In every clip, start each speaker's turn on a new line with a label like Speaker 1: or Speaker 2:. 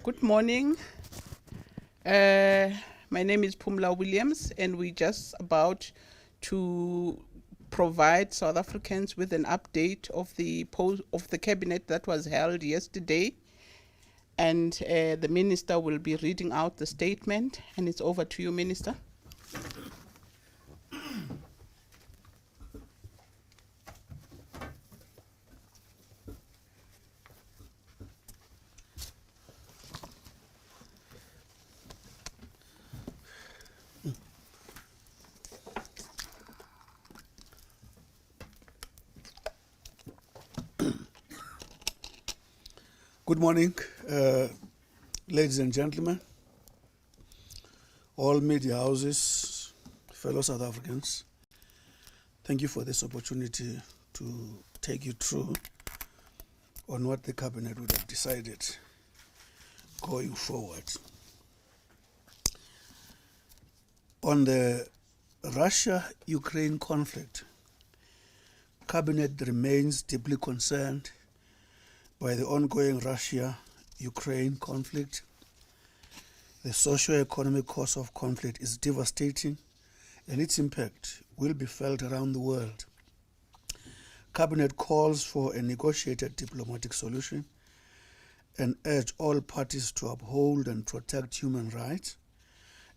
Speaker 1: Good morning. My name is Pumla Williams, and we're just about to provide South Africans with an update of the cabinet that was held yesterday. And the minister will be reading out the statement, and it's over to you, Minister.
Speaker 2: Good morning, ladies and gentlemen, all media houses, fellow South Africans. Thank you for this opportunity to take you through on what the cabinet would have decided going forward. On the Russia-Ukraine conflict, cabinet remains deeply concerned by the ongoing Russia-Ukraine conflict. The socio-economic cost of conflict is devastating, and its impact will be felt around the world. Cabinet calls for a negotiated diplomatic solution and urge all parties to uphold and protect human rights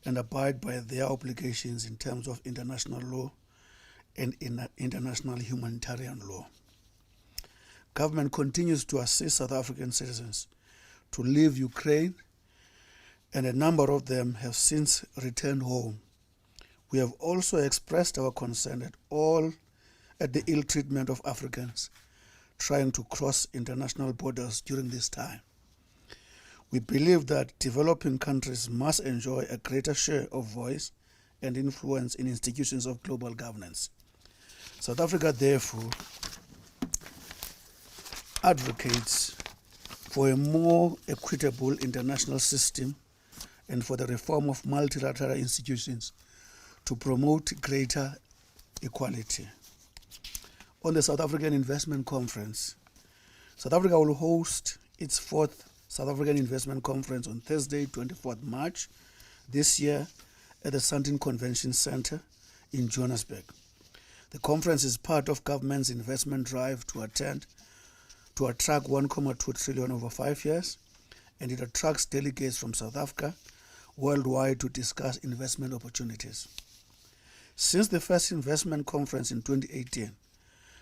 Speaker 2: and abide by their obligations in terms of international law and international humanitarian law. Government continues to assist South African citizens to leave Ukraine, and a number of them have since returned home. We have also expressed our concern at the ill treatment of Africans trying to cross international borders during this time. We believe that developing countries must enjoy a greater share of voice and influence in institutions of global governance. South Africa, therefore, advocates for a more equitable international system and for the reform of multilateral institutions to promote greater equality. On the South African Investment Conference, South Africa will host its 4th South African Investment Conference on Thursday, 24th March this year at the Sandton Convention Center in Johannesburg. The conference is part of government's investment drive to attract 1.2 trillion over 5 years, and it attracts delegates from South Africa worldwide to discuss investment opportunities. Since the first investment conference in 2018,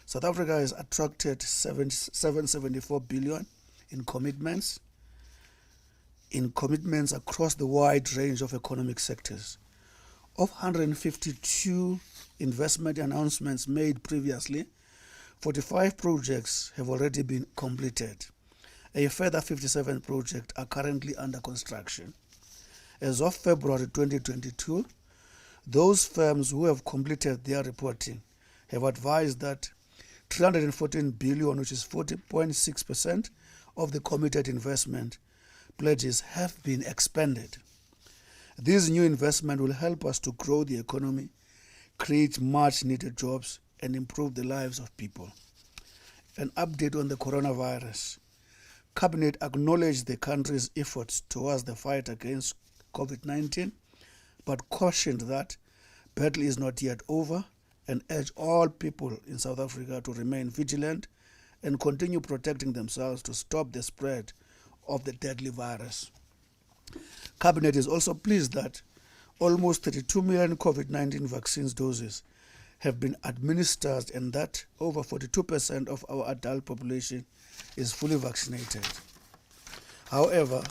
Speaker 2: South Africa has attracted 774 billion in commitments across the wide range of economic sectors. Of 152 investment announcements made previously, 45 projects have already been completed. A further 57 projects are currently under construction. As of February 2022, those firms who have completed their reporting have advised that 314 billion, which is 40.6% of the committed investment pledges, have been expended. This new investment will help us to grow the economy, create much needed jobs, and improve the lives of people. An update on the coronavirus. Cabinet acknowledged the country's efforts towards the fight against COVID-19, but cautioned that battle is not yet over and urged all people in South Africa to remain vigilant and continue protecting themselves to stop the spread of the deadly virus. Cabinet is also pleased that almost 32 million COVID-19 vaccine doses have been administered and that over 42% of our adult population is fully vaccinated. However,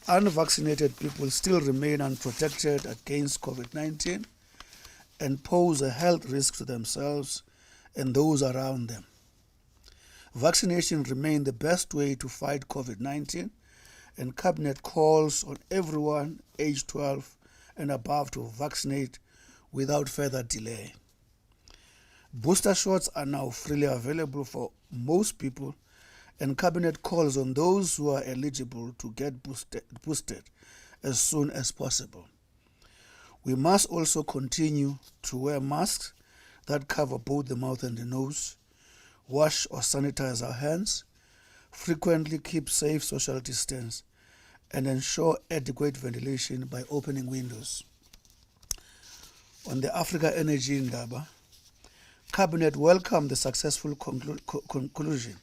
Speaker 2: unvaccinated people still remain unprotected against COVID-19 and pose a health risk to themselves and those around them. Vaccination remains the best way to fight COVID-19, and Cabinet calls on everyone aged 12 and above to vaccinate without further delay. Booster shots are now freely available for most people, and Cabinet calls on those who are eligible to get boosted as soon as possible. We must also continue to wear masks that cover both the mouth and the nose, wash or sanitize our hands, frequently keep safe social distance, and ensure adequate ventilation by opening windows. On the Africa Energy Indaba, Cabinet welcomed the successful conclusion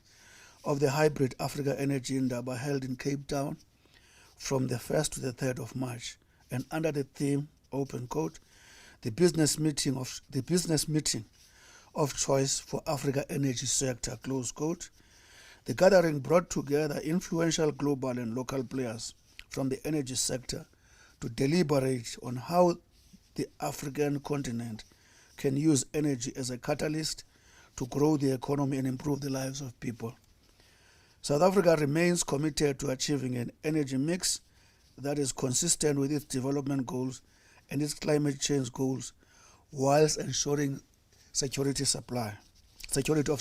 Speaker 2: of the hybrid Africa Energy Indaba held in Cape Town from the 1st to the 3rd of March, and under the theme, open quote, the business meeting of choice for Africa energy sector, close quote. The gathering brought together influential global and local players from the energy sector to deliberate on how the African continent can use energy as a catalyst to grow the economy and improve the lives of people. South Africa remains committed to achieving an energy mix that is consistent with its development goals and its climate change goals, whilst ensuring security of supply. Security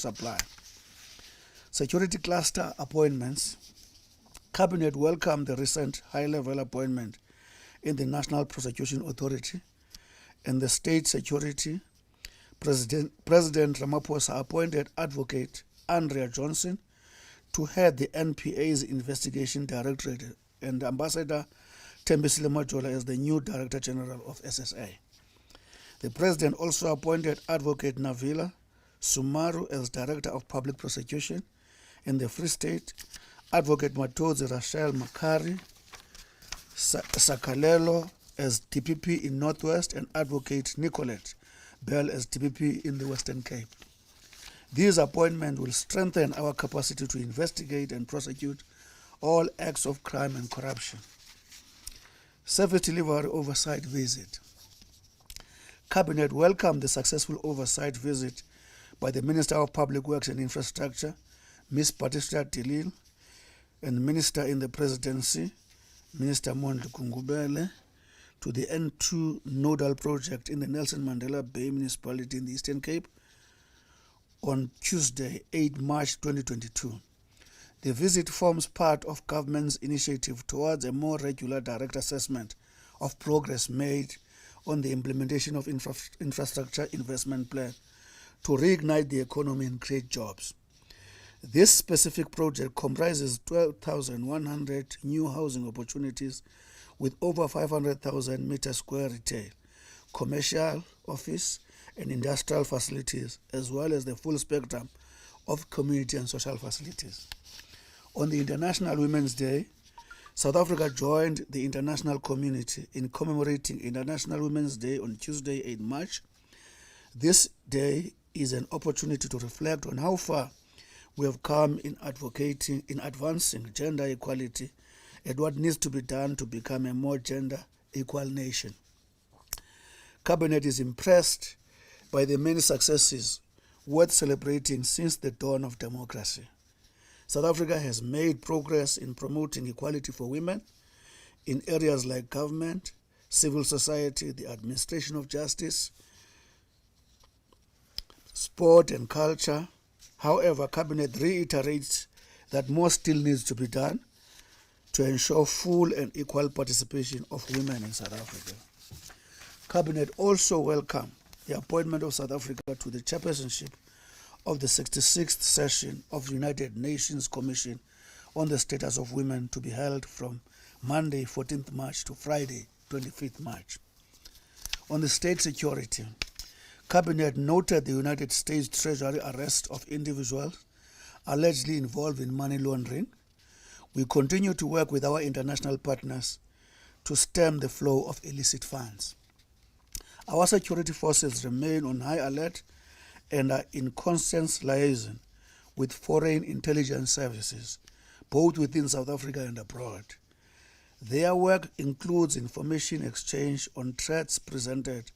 Speaker 2: cluster appointments. Cabinet welcomed the recent high-level appointment in the National Prosecution Authority and the State Security. President Ramaphosa appointed Advocate Andrea Johnson to head the NPA's investigation directorate and Ambassador Thembisile Majola as the new Director General of SSA. The President also appointed Advocate Navila Sumaru as Director of Public Prosecution in the Free State, Advocate Matodzi Rachel Makari Sakalelo as DPP in Northwest, and Advocate Nicolette Bell as DPP in the Western Cape. These appointments will strengthen our capacity to investigate and prosecute all acts of crime and corruption. Service Delivery Oversight Visit. Cabinet welcomed the successful oversight visit by the Minister of Public Works and Infrastructure, Ms. Patricia Tilil, and Minister in the Presidency, Minister Mondli Gungubele, to the N2 nodal project in the Nelson Mandela Bay Municipality in the Eastern Cape on Tuesday, 8 March 2022. The visit forms part of government's initiative towards a more regular direct assessment of progress made on the implementation of infrastructure investment plan to reignite the economy and create jobs. This specific project comprises 12,100 new housing opportunities with over 500,000 meter square retail, commercial, office, and industrial facilities, as well as the full spectrum of community and social facilities. On the International Women's Day, South Africa joined the international community in commemorating International Women's Day on Tuesday, 8 March. This day is an opportunity to reflect on how far we have come in advancing gender equality and what needs to be done to become a more gender equal nation. Cabinet is impressed by the many successes worth celebrating since the dawn of democracy. South Africa has made progress in promoting equality for women in areas like government, civil society, the administration of justice, sport and culture. However, Cabinet reiterates that more still needs to be done to ensure full and equal participation of women in South Africa. Cabinet also welcomed the appointment of South Africa to the chairpersonship of the 66th session of the United Nations Commission on the Status of Women, to be held from Monday 14th March to Friday 25th March. On the state security, Cabinet noted the United States Treasury arrest of individuals allegedly involved in money laundering. We continue to work with our international partners to stem the flow of illicit funds. Our security forces remain on high alert and are in constant liaison with foreign intelligence services, both within South Africa and abroad. Their work includes information exchange on threats presented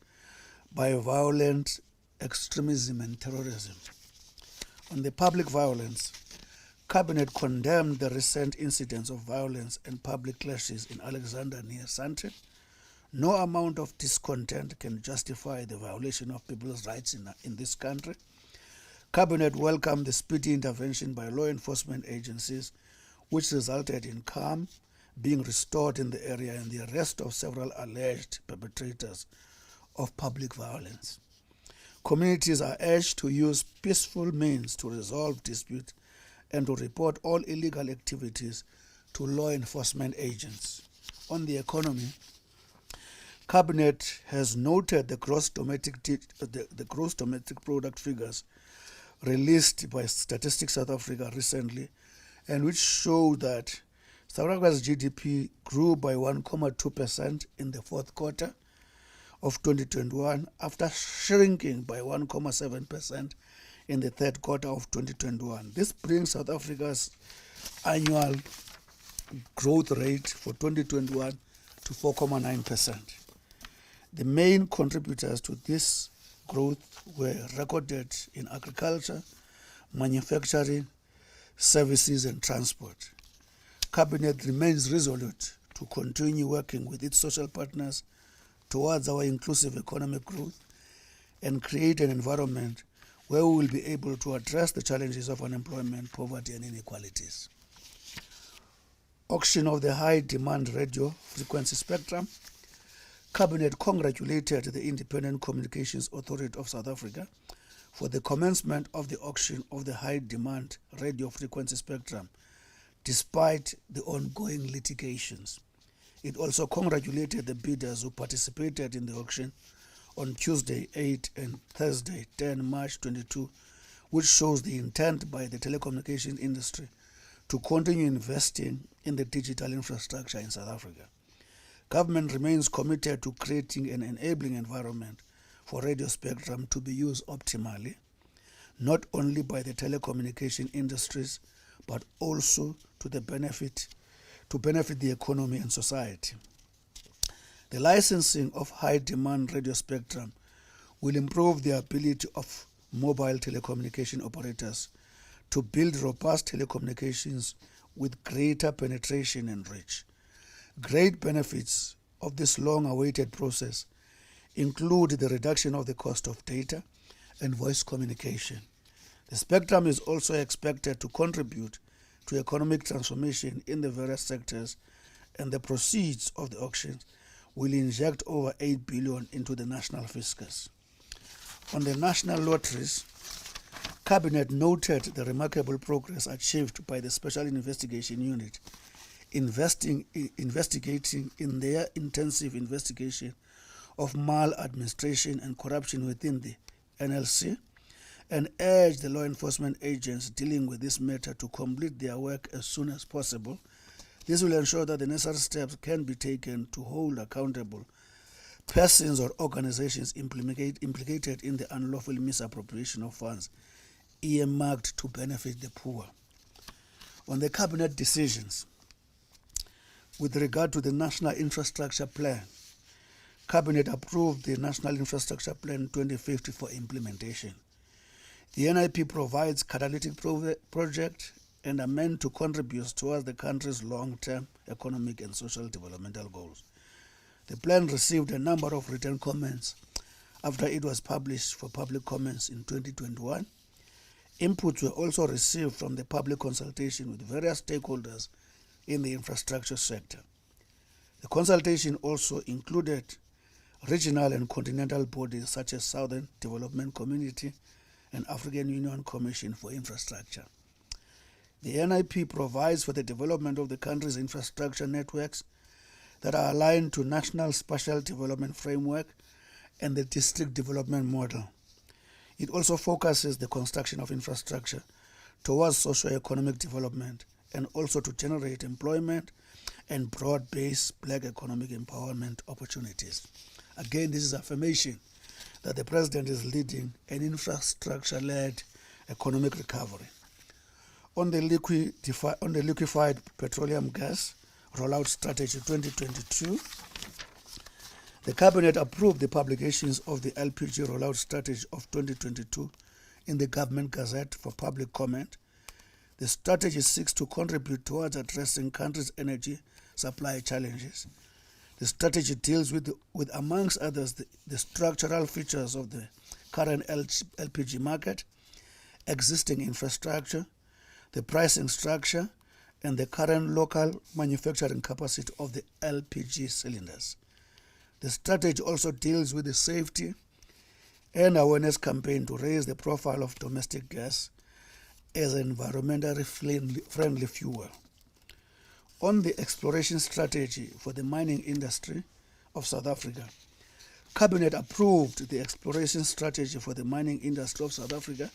Speaker 2: by violent extremism and terrorism. On the public violence, Cabinet condemned the recent incidents of violence and public clashes in Alexander near Sandton. No amount of discontent can justify the violation of people's rights in this country. Cabinet welcomed the speedy intervention by law enforcement agencies, which resulted in calm being restored in the area and the arrest of several alleged perpetrators of public violence. Communities are urged to use peaceful means to resolve disputes and to report all illegal activities to law enforcement agents. On the economy, Cabinet has noted the gross domestic product figures released by Statistics South Africa recently, and which show that South Africa's GDP grew by 1.2% in the fourth quarter of 2021 after shrinking by 1.7% in the third quarter of 2021. This brings South Africa's annual growth rate for 2021 to 4.9%. The main contributors to this growth were recorded in agriculture, manufacturing, services and transport. Cabinet remains resolute to continue working with its social partners towards our inclusive economic growth and create an environment where we will be able to address the challenges of unemployment, poverty and inequalities. Auction of the high demand radio frequency spectrum. Cabinet congratulated the Independent Communications Authority of South Africa for the commencement of the auction of the high demand radio frequency spectrum despite the ongoing litigations. It also congratulated the bidders who participated in the auction on Tuesday 8 and Thursday 10 March 22, which shows the intent by the telecommunication industry to continue investing in the digital infrastructure in South Africa. Government remains committed to creating an enabling environment for radio spectrum to be used optimally, not only by the telecommunication industries, but also to benefit the economy and society. The licensing of high-demand radio spectrum will improve the ability of mobile telecommunication operators to build robust telecommunications with greater penetration and reach. Great benefits of this long-awaited process include the reduction of the cost of data and voice communication. The spectrum is also expected to contribute to economic transformation in the various sectors, and the proceeds of the auctions will inject over 8 billion into the national fiscus. On the national lotteries, Cabinet noted the remarkable progress achieved by the Special Investigation Unit investigating in their intensive investigation of maladministration and corruption within the NLC, and urged the law enforcement agents dealing with this matter to complete their work as soon as possible. This will ensure that the necessary steps can be taken to hold accountable persons or organizations implicated in the unlawful misappropriation of funds earmarked to benefit the poor. On the Cabinet decisions, with regard to the National Infrastructure Plan, Cabinet approved the National Infrastructure Plan 2050 for implementation. The NIP provides catalytic project and are meant to contribute towards the country's long-term economic and social developmental goals. The plan received a number of written comments after it was published for public comments in 2021. Inputs were also received from the public consultation with various stakeholders in the infrastructure sector. The consultation also included regional and continental bodies such as Southern Development Community and African Union Commission for Infrastructure. The NIP provides for the development of the country's infrastructure networks that are aligned to National Spatial Development Framework and the District Development Model. It also focuses the construction of infrastructure towards socio-economic development and also to generate employment and broad-based black economic empowerment opportunities. Again, this is affirmation that the President is leading an infrastructure-led economic recovery. On the liquefied petroleum gas rollout strategy 2022, the Cabinet approved the publications of the LPG rollout strategy of 2022 in the Government Gazette for public comment. The strategy seeks to contribute towards addressing country's energy supply challenges. The strategy deals with amongst others, the structural features of the current LPG market, existing infrastructure, the pricing structure, and the current local manufacturing capacity of the LPG cylinders. The strategy also deals with the safety and awareness campaign to raise the profile of domestic gas as an environmentally friendly fuel. On the exploration strategy for the mining industry of South Africa, Cabinet approved the exploration strategy for the mining industry of South Africa.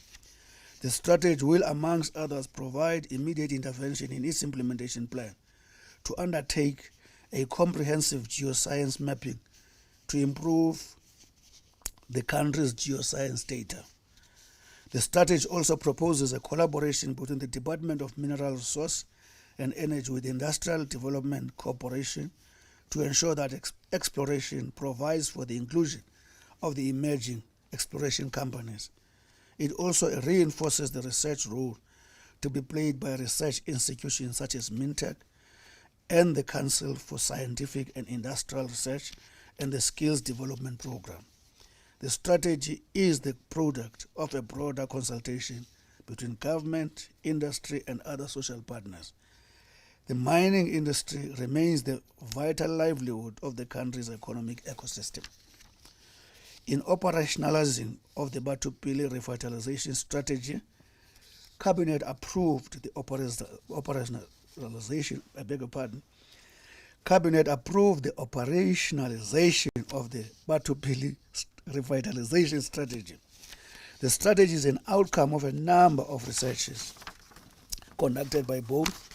Speaker 2: The strategy will, amongst others, provide immediate intervention in its implementation plan to undertake a comprehensive geoscience mapping to improve the country's geoscience data. The strategy also proposes a collaboration between the Department of Mineral Resources and Energy with Industrial Development Corporation to ensure that exploration provides for the inclusion of the emerging exploration companies. It also reinforces the research role to be played by research institutions such as MINTEC and the Council for Scientific and Industrial Research and the Skills Development Program. The strategy is the product of a broader consultation between government, industry, and other social partners. The mining industry remains the vital livelihood of the economic ecosystem. In operationalizing of the Batupili revitalization strategy, Cabinet approved the operationalization, Cabinet approved the operationalization of the Batupili revitalization strategy. The strategy is an outcome of a number of researches conducted by both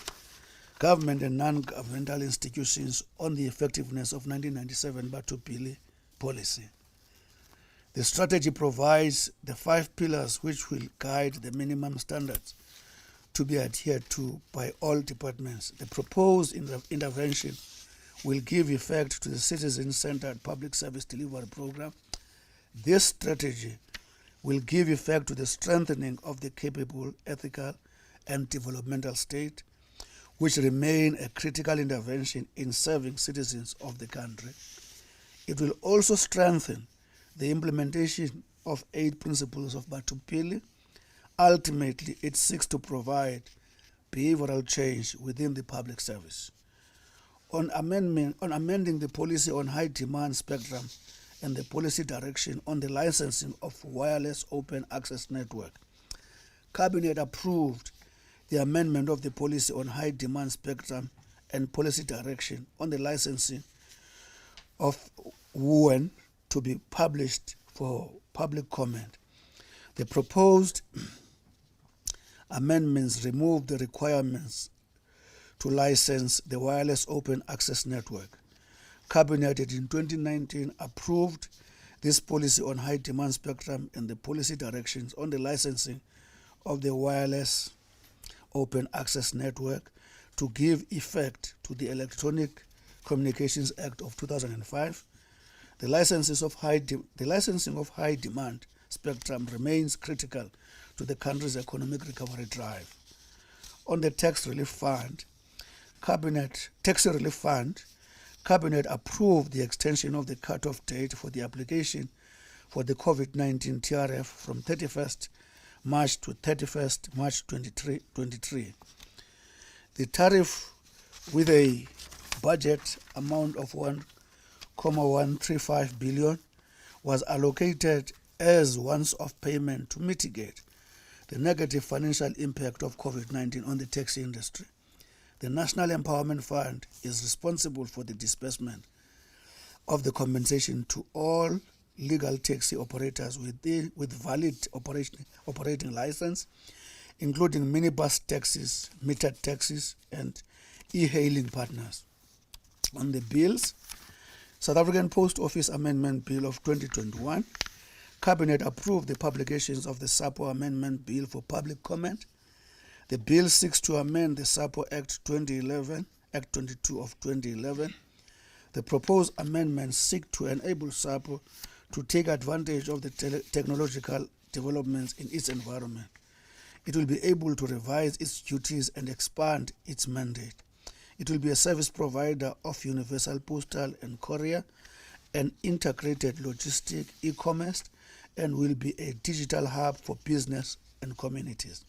Speaker 2: government and non-governmental institutions on the effectiveness of 1997 Batupili policy. The strategy provides the 5 pillars which will guide the minimum standards to be adhered to by all departments. The proposed intervention will give effect to the citizen-centered public service delivery program. This strategy will give effect to the strengthening of the capable, ethical, and developmental state, which remain a critical intervention in serving citizens of the country. It will also strengthen the implementation of 8 principles of Batupili. Ultimately, it seeks to provide behavioral change within the public service. On amending the policy on high demand spectrum and the policy direction on the licensing of wireless open access network, Cabinet approved the amendment of the policy on high demand spectrum and policy direction on the licensing of WUAN to be published for public comment. The proposed amendments remove the requirements to license the wireless open access network. Cabinet in 2019 approved this policy on high demand spectrum and the policy directions on the licensing of the wireless open access network to give effect to the Electronic Communications Act of 2005. The licensing of high demand spectrum remains critical to the country's economic recovery drive. On the tax relief fund, Cabinet approved the extension of the cut-off date for the application for the COVID-19 TRF from 31st March to 31st March 2023. The tariff, with a budget amount of 1.135 billion, was allocated as once-off payment to mitigate the negative financial impact of COVID-19 on the taxi industry. The National Empowerment Fund is responsible for the disbursement of the compensation to all legal taxi operators with valid operating license, including minibus taxis, metered taxis, and e-hailing partners. On the bills, South African Post Office Amendment Bill of 2021, Cabinet approved the publications of the SAPO Amendment Bill for public comment. The bill seeks to amend the SAPO Act 2011, Act 22 of 2011. The proposed amendments seek to enable SAPO to take advantage of the technological developments in its environment. It will be able to revise its duties and expand its mandate. It will be a service provider of universal postal and courier and integrated logistic e-commerce, and will be a digital hub for business and communities.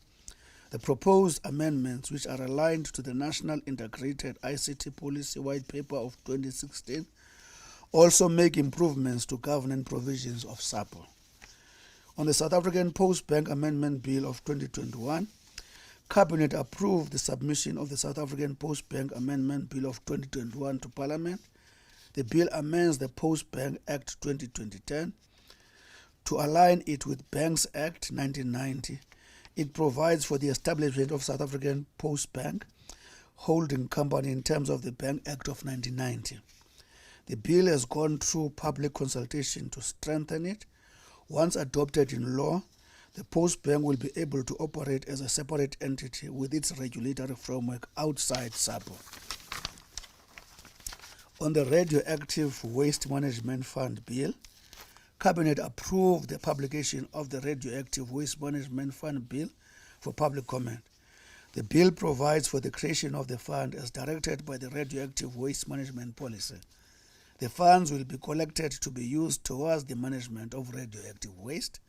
Speaker 2: The proposed amendments, which are aligned to the National Integrated ICT Policy White Paper of 2016, also make improvements to governance provisions of SAPO. On the South African Post Bank Amendment Bill of 2021, Cabinet approved the submission of the South African Post Bank Amendment Bill of 2021 to Parliament. The bill amends the Post Bank Act 2010 to align it with Banks Act 1990. It provides for the establishment of South African Post Bank holding company in terms of the Bank Act of 1990. The bill has gone through public consultation to strengthen it. Once adopted in law, the Post Bank will be able to operate as a separate entity with its regulatory framework outside SAPO. On the Radioactive Waste Management Fund Bill, Cabinet approved the publication of the Radioactive Waste Management Fund Bill for public comment. The bill provides for the creation of the fund as directed by the Radioactive Waste Management Policy. The funds will be collected to be used towards the management of radioactive waste.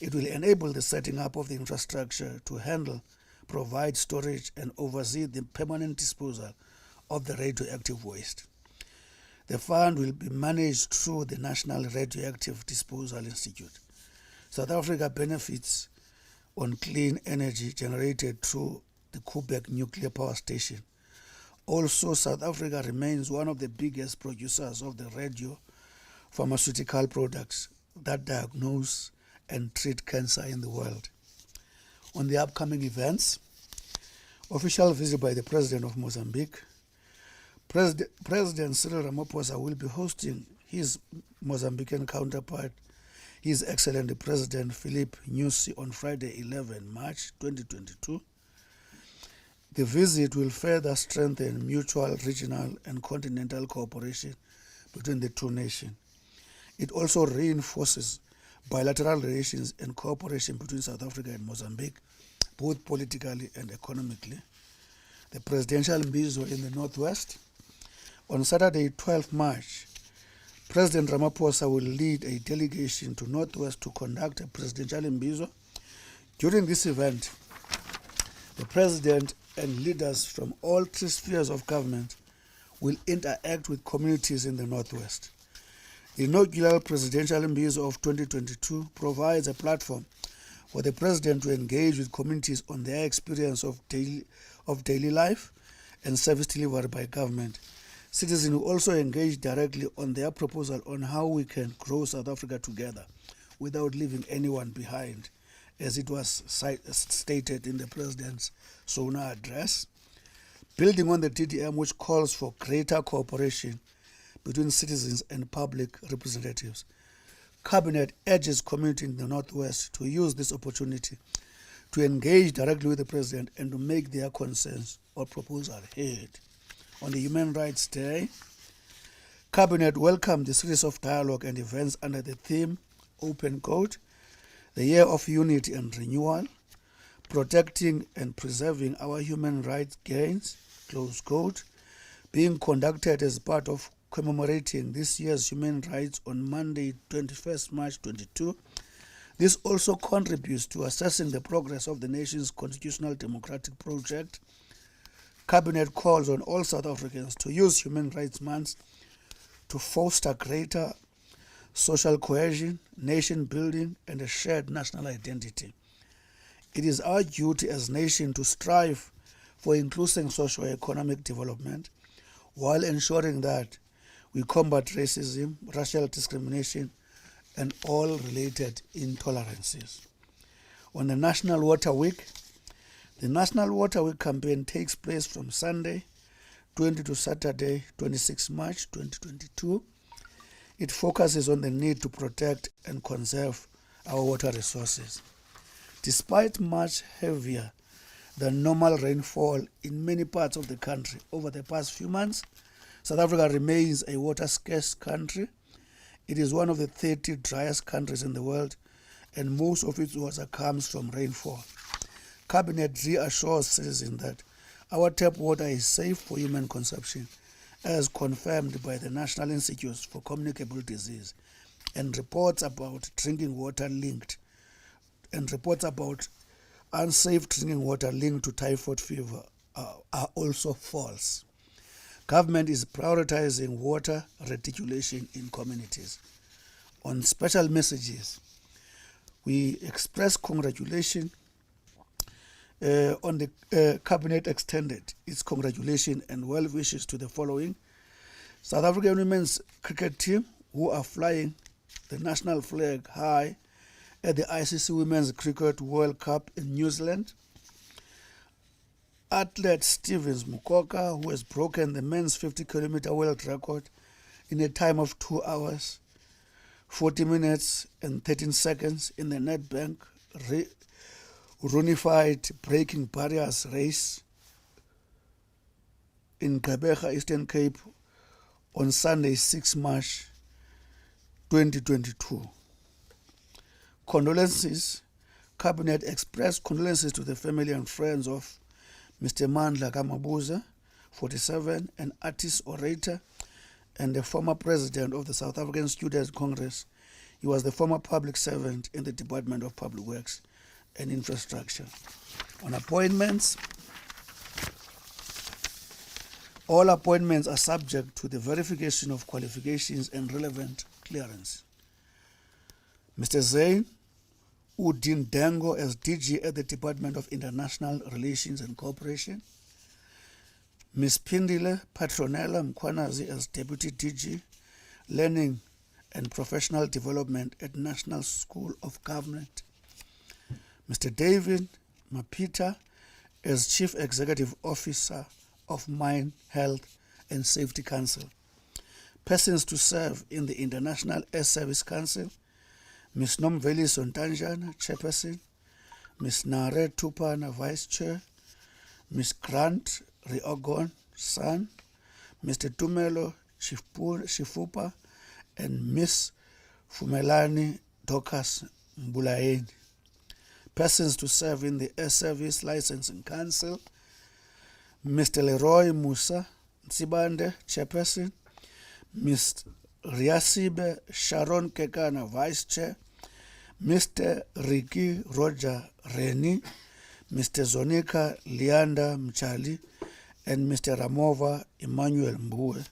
Speaker 2: It will enable the setting up of the infrastructure to handle, provide storage, and oversee the permanent disposal of the radioactive waste. The fund will be managed through the National Radioactive Disposal Institute. South Africa benefits on clean energy generated through the Koeberg nuclear power station. Also, South Africa remains one of the biggest producers of the radiopharmaceutical products that diagnose and treat cancer in the world. On the upcoming events, official visit by the President of Mozambique. President Cyril Ramaphosa will be hosting his Mozambican counterpart, His Excellency President Philip Nyusi, on Friday, 11 March 2022. The visit will further strengthen mutual regional and continental cooperation between the two nations. It also reinforces bilateral relations and cooperation between South Africa and Mozambique, both politically and economically. The presidential mbizo in the Northwest. On Saturday, 12 March, President Ramaphosa will lead a delegation to Northwest to conduct a presidential mbizo. During this event, the President and leaders from all three spheres of government will interact with communities in the Northwest. The inaugural presidential mbizo of 2022 provides a platform for the President to engage with communities on their experience of daily life and service delivery by government. Citizens will also engage directly on their proposal on how we can grow South Africa together without leaving anyone behind, as it was stated in the President's SONA address. Building on the DDM, which calls for greater cooperation between citizens and public representatives, Cabinet urges community in the Northwest to use this opportunity to engage directly with the President and to make their concerns or proposal heard. On the Human Rights Day, Cabinet welcomed the series of dialogue and events under the theme Open Code, the Year of Unity and Renewal, Protecting and Preserving Our Human Rights Gains, Close Code, being conducted as part of commemorating this year's human rights on Monday, 21st March 2022. This also contributes to assessing the progress of the nation's constitutional democratic project. Cabinet calls on all South Africans to use Human Rights Month to foster greater social cohesion, nation building, and a shared national identity. It is our duty as a nation to strive for inclusive socio-economic development while ensuring that we combat racism, racial discrimination, and all related intolerances. On the National Water Week, the National Water Week campaign takes place from Sunday 20 to Saturday 26 March 2022. It focuses on the need to protect and conserve our water resources. Despite much heavier than normal rainfall in many parts of the country over the past few months, South Africa remains a water-scarce country. It is one of the 30 driest countries in the world, and most of its water comes from rainfall. Cabinet reassures citizens that our tap water is safe for human consumption, as confirmed by the National Institute for Communicable Disease, and reports about unsafe drinking water linked to typhoid fever are also false. Government is prioritizing water reticulation in communities. On special messages, we express congratulations On the cabinet extended its congratulations and well wishes to the following: South African women's cricket team, who are flying the national flag high at the ICC Women's Cricket World Cup in New Zealand. Athlete Stevens Mukoka, who has broken the men's 50-kilometer world record in a time of 2 hours, 40 minutes and 13 seconds in the Nedbank Reunified Breaking Barriers race in Gqeberha, Eastern Cape on Sunday, 6 March 2022. Condolences. Cabinet expressed condolences to the family and friends of Mr. Mondli Gungubele, 47, an artist, orator, and the former president of the South African Students' Congress. He was the former public servant in the Department of Public Works and Infrastructure. On appointments, all appointments are subject to the verification of qualifications and relevant clearance. Mr. Zain Udin Dango as DG at the Department of International Relations and Cooperation. Ms. Pindile Patronella Mkwanazi as Deputy DG, Learning and Professional Development at National School of Government. Mr. David Mapita as Chief Executive Officer of Mine, Health and Safety Council. Persons to serve in the International Air Service Council: Ms. Nomveli Sontanjana, Chairperson; Ms. Nare Tupana, Vice Chair; Ms. Grant Riogon, Son; Mr. Tumelo Shifupa, and Ms. Fumelani Dokas Mbulaeni. Persons to serve in the Air Service Licensing Council: Mr. Leroy Musa Nsibande, Chairperson; Ms. Riasibe Sharon Kekana, Vice Chair; Mr. Ricky Roger Reni, Mr. Zonika Lianda Mchali, and Mr. Ramova Emmanuel Mbue.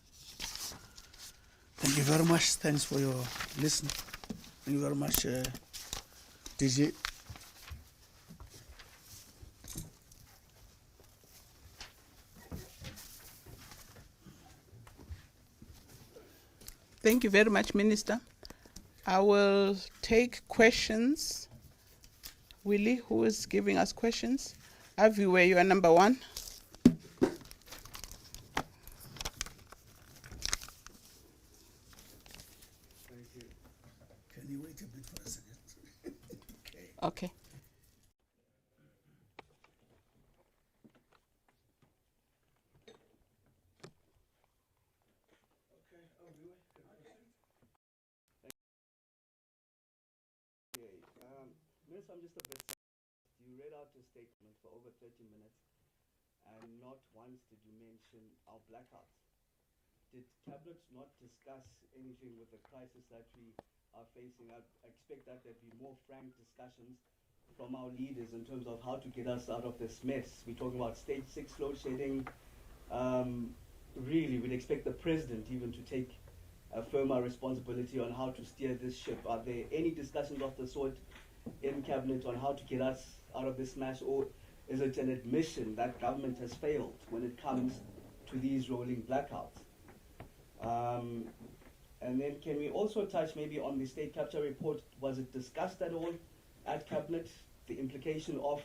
Speaker 2: Thank you very much. Thanks for your listening. Thank you very much, DG.
Speaker 1: Thank you very much, Minister. I will take questions. Willie, who is giving us questions? Avi, where you are number one.
Speaker 2: Thank you. Can you wait a bit for a second?
Speaker 1: Okay.
Speaker 3: Minister, I'm just a bit. You read out your statement for over 30 minutes, and not once did you mention our blackouts. Did Cabinet not discuss anything with the crisis that we are facing? I expect that there'd be more frank discussions from our leaders in terms of how to get us out of this mess. We're talking about stage 6 load shedding. Really, we'd expect the president even to take a firmer responsibility on how to steer this ship. Are there any discussions of the sort in Cabinet on how to get us out of this mess, or is it an admission that government has failed when it comes to these rolling blackouts? And then can we also touch maybe on the state capture report? Was it discussed at all at Cabinet, the implication of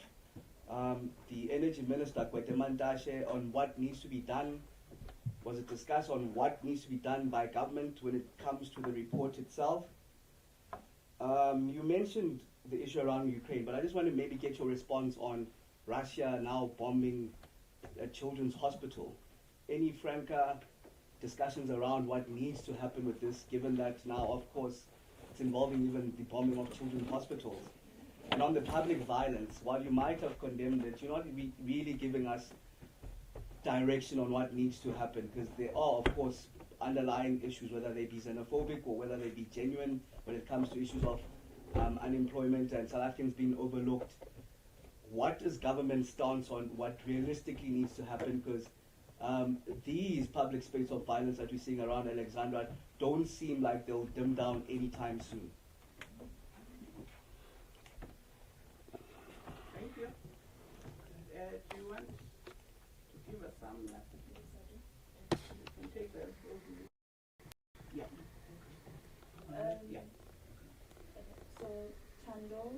Speaker 3: the Energy Minister Kwetemantashe on what needs to be done? Was it discussed on what needs to be done by government when it comes to the report itself? You mentioned the issue around Ukraine, but I just want to maybe get your response on Russia now bombing a children's hospital. Any franker discussions around what needs to happen with this, given that now, of course, it's involving even the bombing of children's hospitals? And on the public violence, while you might have condemned it, you're not really giving us direction on what needs to happen, because there are, of course, underlying issues, whether they be xenophobic or whether they be genuine when it comes to issues of unemployment and South Africans being overlooked. What is government's stance on what realistically needs to happen? Because these public spaces of violence that we're seeing around Alexandra don't seem like they'll dim down anytime soon. Thank you.
Speaker 1: Minister, do you want to give us some? You can take the overview. Yeah. Yeah.
Speaker 4: So Tando,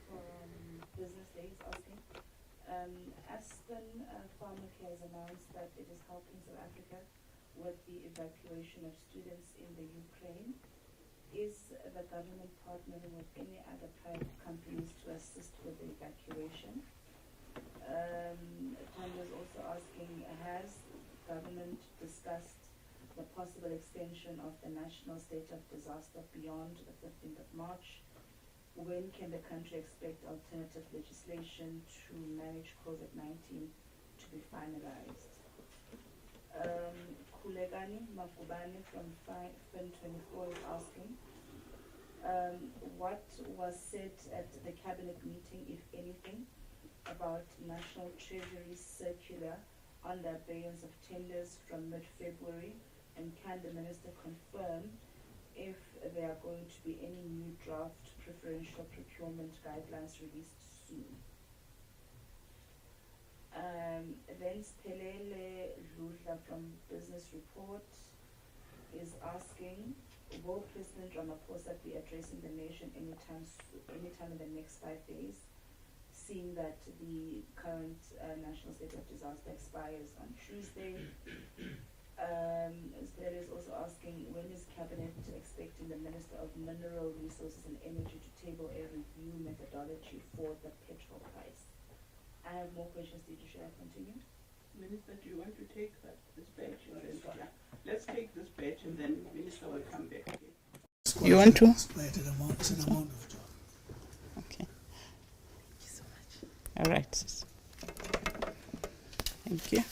Speaker 4: from Business Day is asking, Aspen Pharmacare has announced that it is helping South Africa with the evacuation of students in the Ukraine. Is the government partnering with any other private companies to assist with the evacuation? Tando is also asking, has government discussed the possible extension of the national state of disaster beyond the 15th of March? When can the country expect alternative legislation to manage COVID-19 to be finalized? Kulegani Mafubani from FIN24 is asking, what was said at the cabinet meeting, if anything, about National Treasury's circular on the abeyance of tenders from mid-February, and can the minister confirm if there are going to be any new draft preferential procurement guidelines released soon? Then Spelele Ludla from Business Report is asking, will President Ramaphosa be addressing the nation anytime in the next 5 days, seeing that the current national state of disaster expires on Tuesday? Spelele is also asking, when is Cabinet expecting the Minister of Mineral Resources and Energy to table a review methodology for the petrol price? I have more questions. Should I continue?
Speaker 1: Minister, do you want to take this batch? Let's take this batch and then Minister will come back again. You want to?
Speaker 2: It's an amount of job.
Speaker 1: Okay. Thank you so much. All right. Thank you.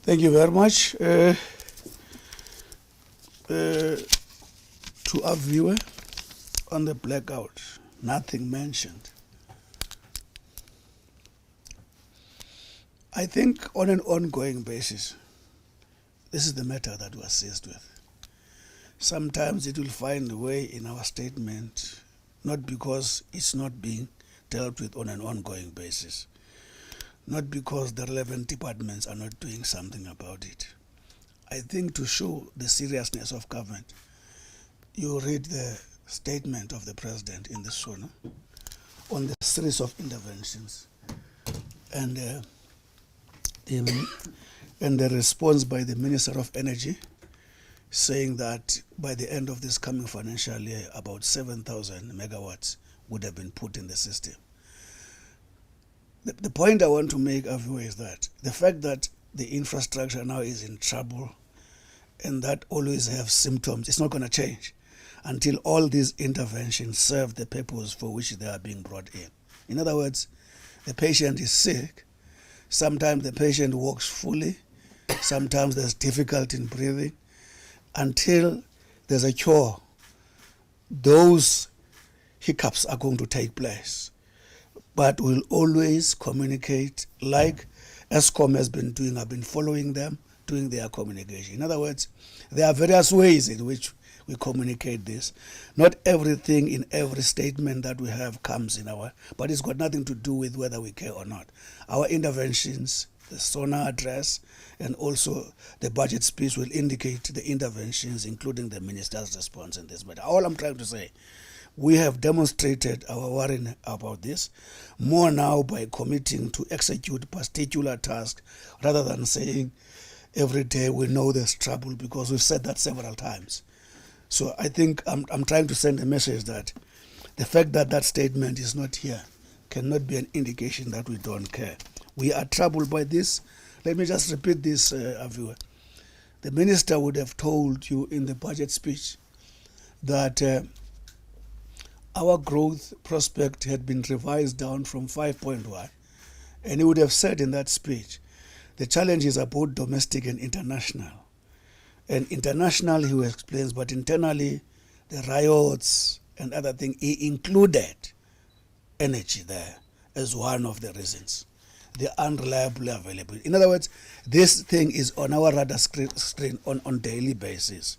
Speaker 2: Thank you very much. To our viewer on the blackout, nothing mentioned. I think on an ongoing basis, this is the matter that we're seized with. Sometimes it will find a way in our statement, not because it's not being dealt with on an ongoing basis, not because the relevant departments are not doing something about it. I think to show the seriousness of government, you read the statement of the President in the SONA on the series of interventions and the response by the Minister of Energy saying that by the end of this coming financial year, about 7,000 megawatts would have been put in the system. The point I want to make, Aviwa, is that the fact that the infrastructure now is in trouble and that always have symptoms, it's not going to change until all these interventions serve the purpose for which they are being brought in. In other words, the patient is sick. Sometimes the patient walks fully. Sometimes there's difficulty in breathing. Until there's a cure, those hiccups are going to take place. But we'll always communicate like ESCOM has been doing. I've been following them, doing their communication. In other words, there are various ways in which we communicate this. Not everything in every statement that we have comes in our, but it's got nothing to do with whether we care or not. Our interventions, the SONA address, and also the budget speech will indicate the interventions, including the minister's response in this matter. All I'm trying to say, we have demonstrated our worry about this more now by committing to execute particular tasks rather than saying every day we know there's trouble, because we've said that several times. So I think I'm trying to send a message that the fact that that statement is not here cannot be an indication that we don't care. We are troubled by this. Let me just repeat this, Aviwa. The minister would have told you in the budget speech that our growth prospect had been revised down from 5.1, and he would have said in that speech, the challenges are both domestic and international. And internationally, he explains, but internally, the riots and other things, he included energy there as one of the reasons. the unreliable availability. In other words, this thing is on our radar screen on daily basis.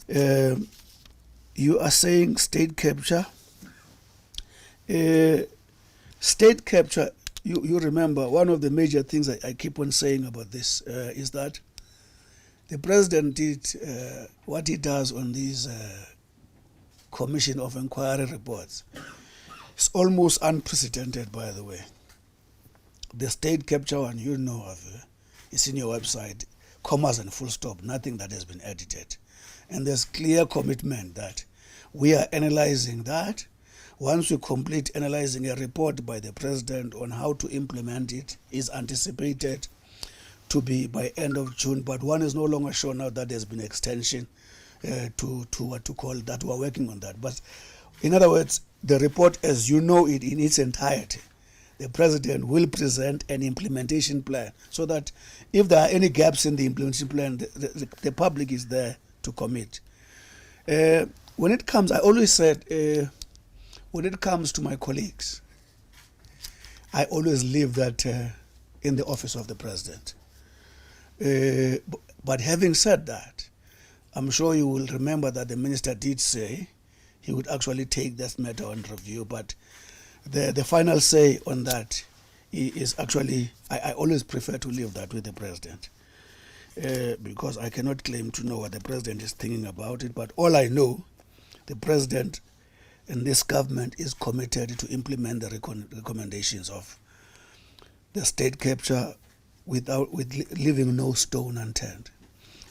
Speaker 2: You are saying state capture. State capture, you remember, one of the major things I keep on saying about this is that the president did what he does on these Commission of Inquiry reports. It's almost unprecedented, by the way. The state capture one, you know of, it's in your website, commas and full stop, nothing that has been edited. And there's clear commitment that we are analyzing that. Once we complete analyzing, a report by the president on how to implement it is anticipated to be by end of June, but one is no longer sure now that there's been extension to what to call that. We're working on that. But in other words, the report as you know it in its entirety, the president will present an implementation plan so that if there are any gaps in the implementation plan, the public is there to commit. When it comes, I always said, when it comes to my colleagues, I always leave that in the office of the president. But having said that, I'm sure you will remember that the minister did say he would actually take this matter on review, but the final say on that is actually, I always prefer to leave that with the president, because I cannot claim to know what the president is thinking about it, but all I know, the president and this government is committed to implement the recommendations of the state capture with leaving no stone unturned.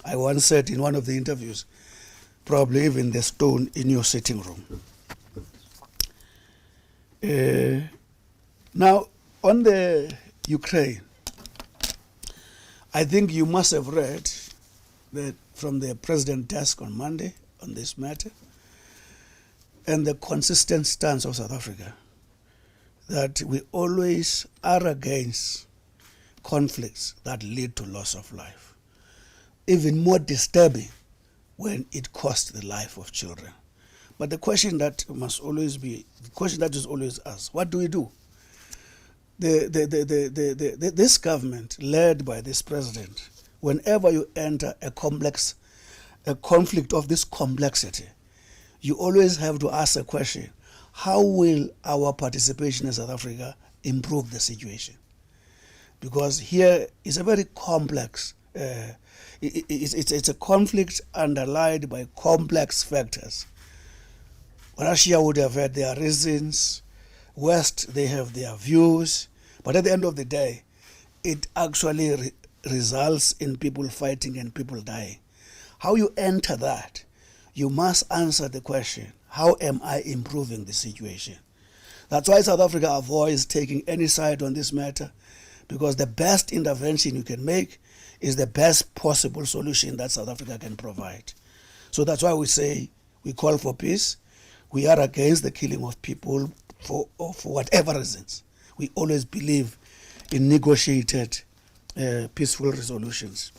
Speaker 2: I once said in one of the interviews, probably even the stone in your sitting room. Now, on the Ukraine, I think you must have read that from the president's desk on Monday on this matter, and the consistent stance of South Africa that we always are against conflicts that lead to loss of life. Even more disturbing when it costs the life of children. But the question that must always be, the question that is always asked, what do we do? This government, led by this president, whenever you enter a conflict of this complexity, you always have to ask a question, how will our participation in South Africa improve the situation? Because here is a very complex, it's a conflict underlined by complex factors. Russia would have had their reasons, West, they have their views, but at the end of the day, it actually results in people fighting and people dying. How you enter that, you must answer the question, how am I improving the situation? That's why South Africa avoids taking any side on this matter, because the best intervention you can make is the best possible solution that South Africa can provide. So that's why we say we call for peace. We are against the killing of people for whatever reasons. We always believe in negotiated, peaceful resolutions.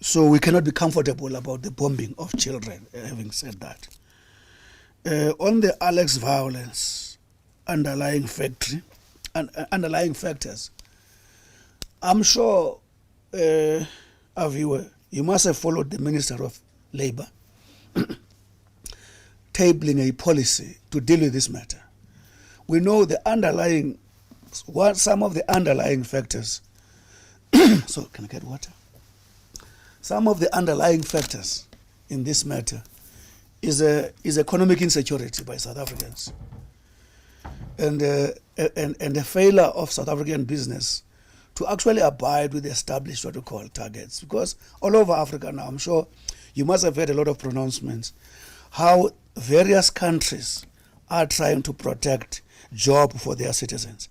Speaker 2: So we cannot be comfortable about the bombing of children, having said that. On the Alex violence, underlying factors, I'm sure, Aviwe, you must have followed the Minister of Labour tabling a policy to deal with this matter. We know the underlying, some of the underlying factors. So, can I get water? Some of the underlying factors in this matter is economic insecurity by South Africans, and the failure of South African business to actually abide with the established what we call targets. Because all over Africa now, I'm sure you must have heard a lot of pronouncements how various countries are trying to protect jobs for their citizens.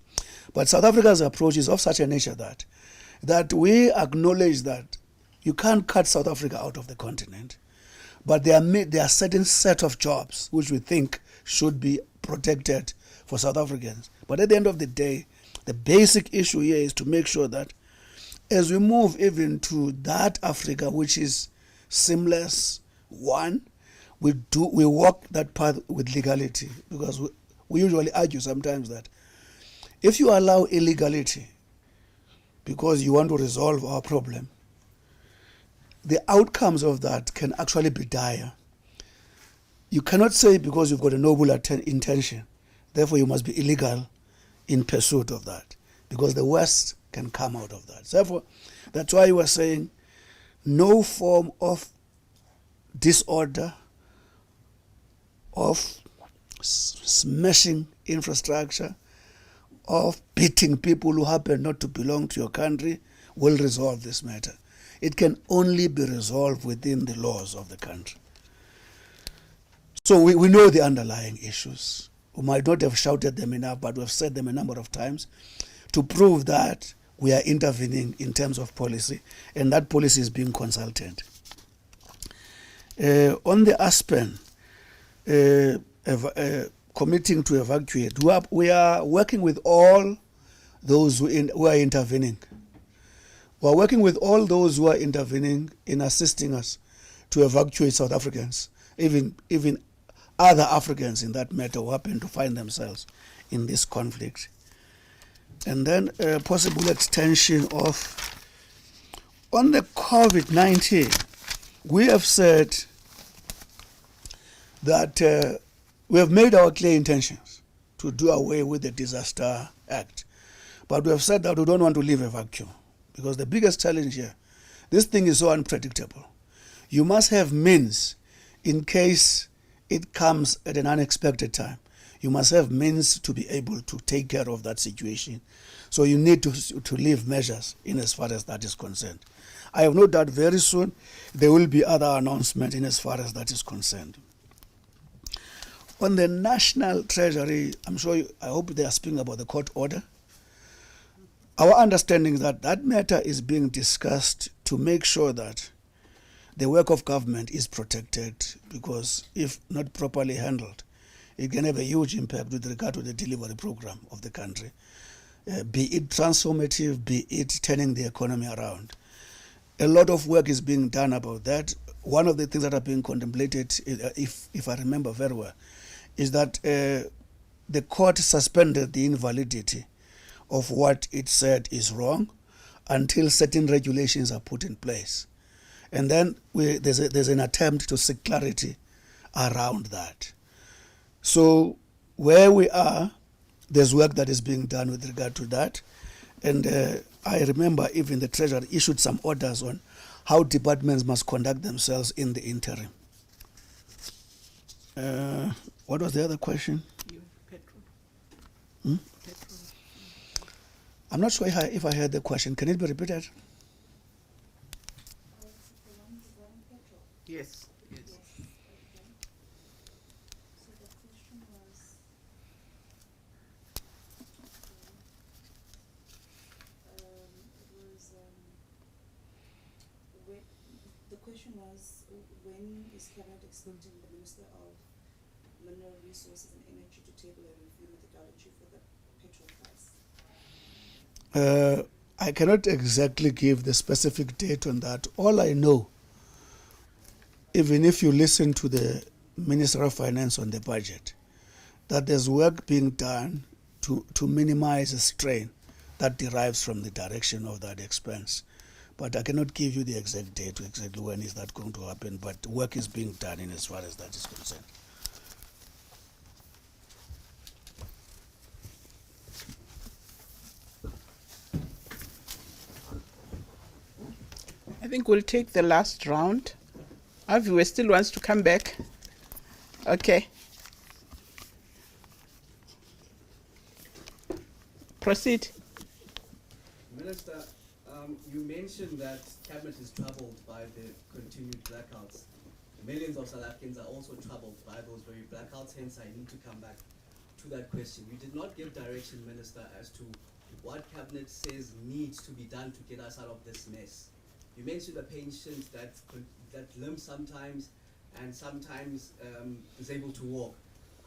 Speaker 2: But South Africa's approach is of such a nature that we acknowledge that you can't cut South Africa out of the continent, but there are certain set of jobs which we think should be protected for South Africans. But at the end of the day, the basic issue here is to make sure that as we move even to that Africa which is seamless, one, we walk that path with legality, because we usually argue sometimes that If you allow illegality because you want to resolve our problem, the outcomes of that can actually be dire. You cannot say because you've got a noble intention, therefore you must be illegal in pursuit of that, because the worst can come out of that. Therefore, that's why you were saying no form of disorder, of smashing infrastructure, of beating people who happen not to belong to your country will resolve this matter. It can only be resolved within the laws of the country. So we know the underlying issues. We might not have shouted them enough, but we've said them a number of times to prove that we are intervening in terms of policy, and that policy is being consulted. On the Aspen, committing to evacuate, we are working with all those who are intervening. We are working with all those who are intervening in assisting us to evacuate South Africans, even other Africans in that matter who happen to find themselves in this conflict. And then a possible extension of, on the COVID-19, we have said that we have made our clear intentions to do away with the Disaster Act. But we have said that we don't want to leave a vacuum, because the biggest challenge here, this thing is so unpredictable. You must have means in case it comes at an unexpected time. You must have means to be able to take care of that situation. So you need to leave measures in as far as that is concerned. I have no doubt very soon there will be other announcements in as far as that is concerned. On the National Treasury, I hope they are speaking about the court order. Our understanding is that that matter is being discussed to make sure that the work of government is protected, because if not properly handled, it can have a huge impact with regard to the delivery program of the country, be it transformative, be it turning the economy around. A lot of work is being done about that. One of the things that are being contemplated, if I remember very well, is that the court suspended the invalidity of what it said is wrong until certain regulations are put in place. And then there's an attempt to seek clarity around that. So where we are, there's work that is being done with regard to that. And I remember even the Treasury issued some orders on how departments must conduct themselves in the interim. What was the other question? Petrol. I'm not sure if I heard the question. Can it be repeated?
Speaker 1: Yes.
Speaker 4: So the question was, when is Cabinet expecting the Minister of Mineral Resources and Energy to table a review methodology for the petrol price?
Speaker 2: I cannot exactly give the specific date on that. All I know, even if you listen to the Minister of Finance on the budget, that there's work being done to minimize the strain that derives from the direction of that expense. But I cannot give you the exact date, exactly when is that going to happen, but work is being done in as far as that is concerned.
Speaker 1: I think we'll take the last round. Aviwe still wants to come back. Okay. Proceed.
Speaker 3: Minister, you mentioned that Cabinet is troubled by the continued blackouts. Millions of South Africans are also troubled by those very blackouts, hence I need to come back to that question. You did not give direction, Minister, as to what Cabinet says needs to be done to get us out of this mess. You mentioned a patient that limps sometimes and sometimes is able to walk.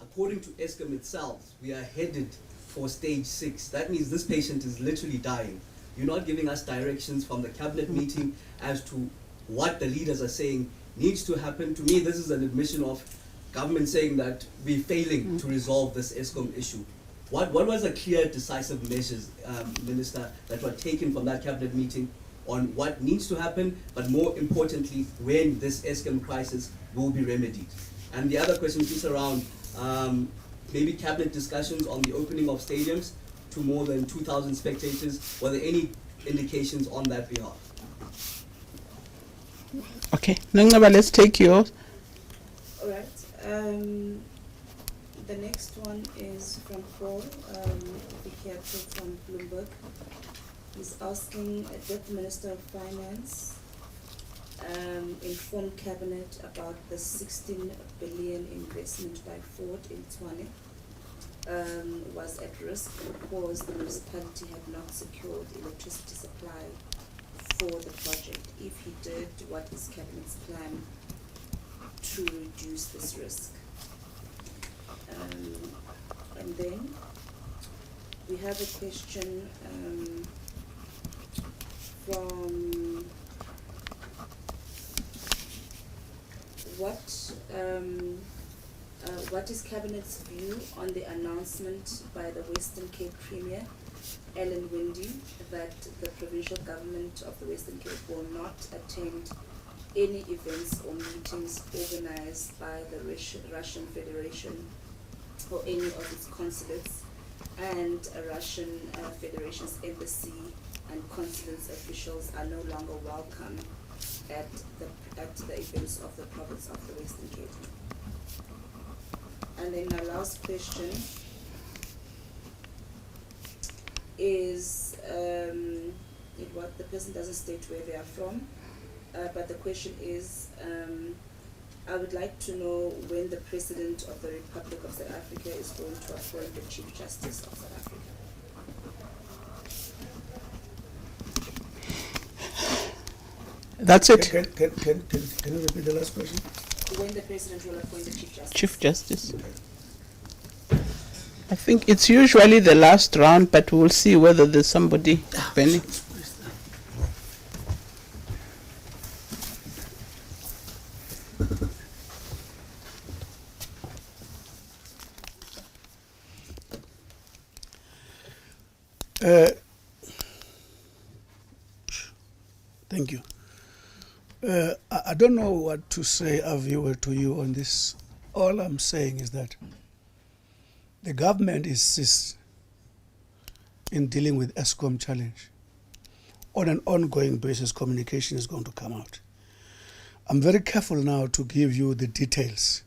Speaker 3: According to Eskom itself, we are headed for stage 6. That means this patient is literally dying. You're not giving us directions from the Cabinet meeting as to what the leaders are saying needs to happen. To me, this is an admission of government saying that we're failing to resolve this Eskom issue. What was the clear, decisive measures, Minister, that were taken from that cabinet meeting on what needs to happen, but more importantly, when this Eskom crisis will be remedied? And the other question is around maybe cabinet discussions on the opening of stadiums to more than 2,000 spectators. Were there any indications on that behalf?
Speaker 1: Okay, Nongaba, let's take yours.
Speaker 4: All right. The next one is from Paul Radioactive from Bloomberg. He's asking Deputy Minister of Finance inform Cabinet about the 16 billion investment by Ford in Tshwane was at risk because the municipality had not secured electricity supply for the project. If he did, what is Cabinet's plan to reduce this risk? And then we have a question from what is Cabinet's view on the announcement by the Western Cape Premier, Ellen Wendy, that the provincial government of the Western Cape will not attend any events or meetings organized by the Russian Federation or any of its consulates, and Russian Federation's embassy and consulates officials are no longer welcome at the events of the province of the Western Cape? And then my last question is, what the person doesn't state where they are from, but the question is, I would like to know when the President of the Republic of South Africa is going to appoint the Chief Justice of South Africa.
Speaker 1: That's it.
Speaker 2: Can you repeat the last question?
Speaker 4: When the President will appoint the Chief Justice.
Speaker 1: Chief Justice. I think it's usually the last round, but we'll see whether there's somebody pending.
Speaker 2: Thank you. I don't know what to say, Aviwa, to you on this. All I'm saying is that the government insists in dealing with Eskom challenge. On an ongoing basis, communication is going to come out. I'm very careful now to give you the details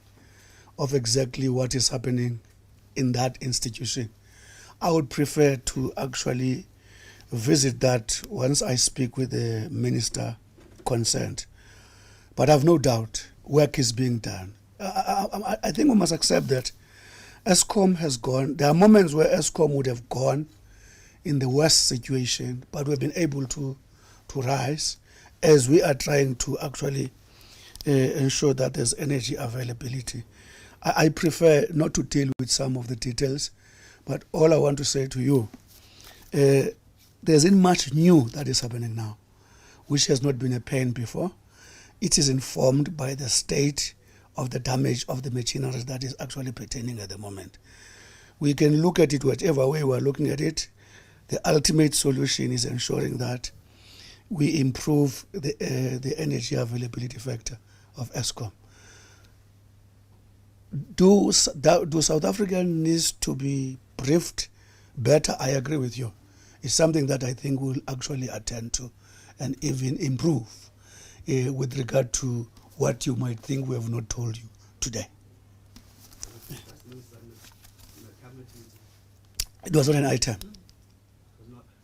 Speaker 2: of exactly what is happening in that institution. I would prefer to actually visit that once I speak with the minister concerned. But I've no doubt work is being done. I think we must accept that Eskom has gone. There are moments where Eskom would have gone in the worst situation, but we've been able to rise as we are trying to actually ensure that there's energy availability. I prefer not to deal with some of the details, but all I want to say to you, there isn't much new that is happening now, which has not been a pain before. It is informed by the state of the damage of the machinery that is actually pertaining at the moment. We can look at it whatever way we're looking at it. The ultimate solution is ensuring that we improve the energy availability factor of Eskom. Do South Africa needs to be briefed better? I agree with you. It's something that I think we'll actually attend to and even improve with regard to what you might think we have not told you today. It was not an item.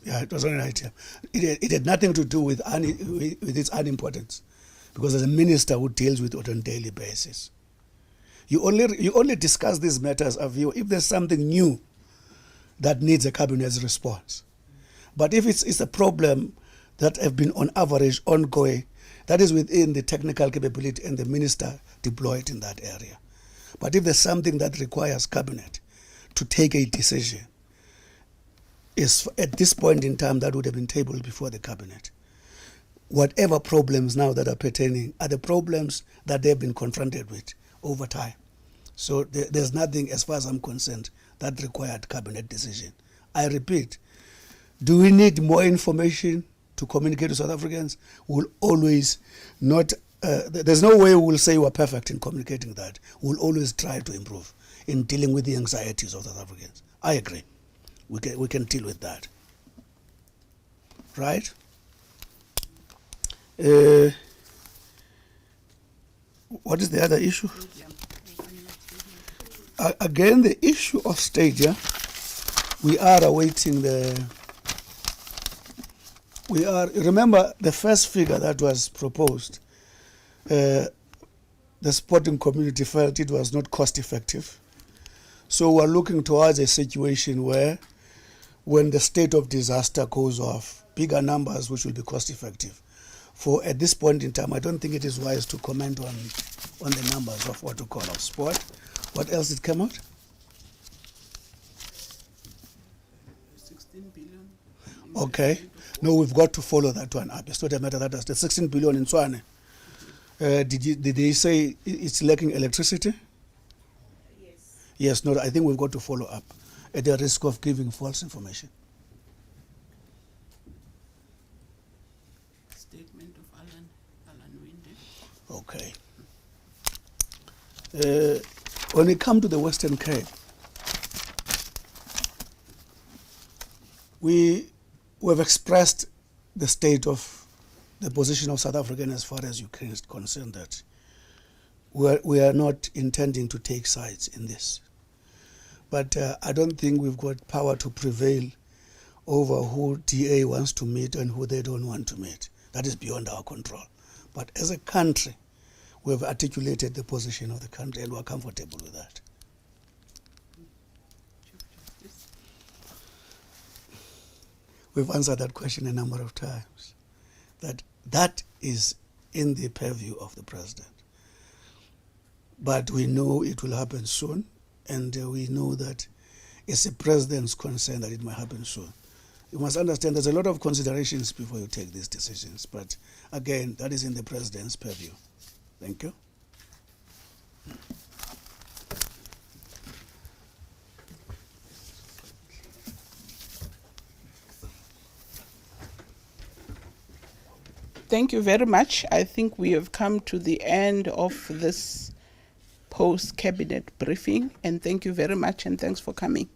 Speaker 2: Yeah, it was not an item. It had nothing to do with its unimportance, because as a minister who deals with it on a daily basis, you only discuss these matters if there's something new that needs a cabinet's response. But if it's a problem that have been on average ongoing, that is within the technical capability and the minister deployed in that area. But if there's something that requires cabinet to take a decision, is at this point in time that would have been tabled before the cabinet. Whatever problems now that are pertaining are the problems that they've been confronted with over time. So there's nothing, as far as I'm concerned, that required cabinet decision. I repeat, do we need more information to communicate to South Africans? We'll always not, there's no way we'll say we're perfect in communicating that. We'll always try to improve in dealing with the anxieties of South Africans. I agree. We can deal with that. Right? What is the other issue? Again, the issue of stadium. We are awaiting remember the first figure that was proposed, the sporting community felt it was not cost effective. So we're looking towards a situation where when the state of disaster goes off, bigger numbers which will be cost effective. For at this point in time, I don't think it is wise to comment on the numbers of what we call of sport. What else did come out?
Speaker 1: 16 billion.
Speaker 2: Okay. No, we've got to follow that one up. It's not a matter that the 16 billion in Swane. Did they say it's lacking electricity?
Speaker 4: Yes.
Speaker 2: Yes, no, I think we've got to follow up at the risk of giving false information.
Speaker 1: Statement of Alan Winde.
Speaker 2: Okay. When we come to the Western Cape, we have expressed the state of the position of South Africa as far as Ukraine is concerned, that we are not intending to take sides in this. But I don't think we've got power to prevail over who DA wants to meet and who they don't want to meet. That is beyond our control. But as a country, we have articulated the position of the country and we're comfortable with that. We've answered that question a number of times. That is in the purview of the president. But we know it will happen soon, and we know that it's the president's concern that it might happen soon. You must understand there's a lot of considerations before you take these decisions, but again, that is in the president's purview. Thank you.
Speaker 1: Thank you very much. I think we have come to the end of this post-cabinet briefing, and thank you very much, and thanks for coming.